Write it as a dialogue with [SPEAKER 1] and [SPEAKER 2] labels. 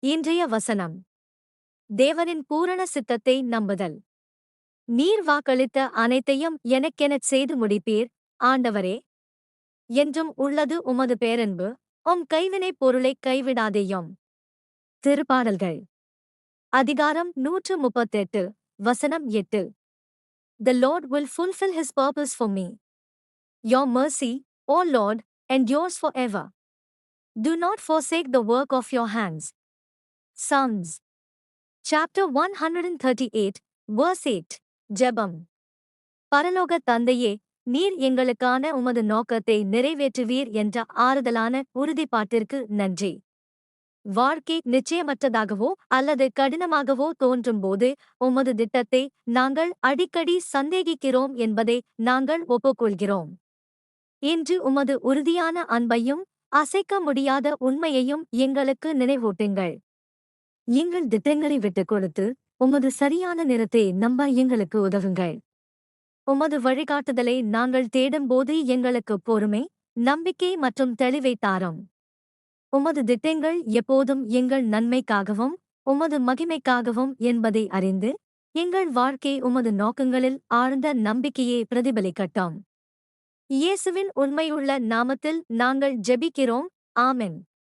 [SPEAKER 1] இன்றைய வசனம். தேவனின் பூரண சித்தத்தை நம்புதல். நீர் வாக்களித்த அனைத்தையும் எனக்கெனச் செய்து முடிப்பீர், ஆண்டவரே. என்றும் உள்ளது உமது பேரன்பு, கைவினைப் பொருளைக் கைவிடாதேயும். திருப்பாடல்கள். அதிகாரம் 138, வசனம் 8. The Lord will fulfill his purpose for me. Your mercy, O Lord, endures forever. Do not forsake the work of your hands. Psalms. Chapter 138, verse 8. ஜெபம். பரலோக தந்தையே, நீர் எங்களுக்கான உமது நோக்கத்தை நிறைவேற்றுவீர் என்ற ஆறுதலான உறுதிப்பாட்டிற்கு நன்றி. வாழ்க்கை நிச்சயமற்றதாகவோ அல்லது கடினமாகவோ தோன்றும்போது உமது திட்டத்தை நாங்கள் அடிக்கடி சந்தேகிக்கிறோம் என்பதை நாங்கள் ஒப்புக்கொள்கிறோம். இன்று உமது உறுதியான அன்பையும் அசைக்க முடியாத உண்மையையும் எங்களுக்கு நினைவூட்டுங்கள். எங்கள் திட்டங்களை விட்டுக் கொடுத்து உமது சரியான நிறத்தை நம்ப எங்களுக்கு உதவுங்கள். உமது வழிகாட்டுதலை நாங்கள் தேடும்போது எங்களுக்கு பொறுமை, நம்பிக்கை மற்றும் தெளிவை தாரும். உமது திட்டங்கள் எப்போதும் எங்கள் நன்மைக்காகவும் உமது மகிமைக்காகவும் என்பதை அறிந்து எங்கள் வாழ்க்கை உமது நோக்கங்களில் ஆழ்ந்த நம்பிக்கையை பிரதிபலிக்கட்டும். இயேசுவின் உண்மையுள்ள நாமத்தில் நாங்கள் ஜெபிக்கிறோம். ஆமென்.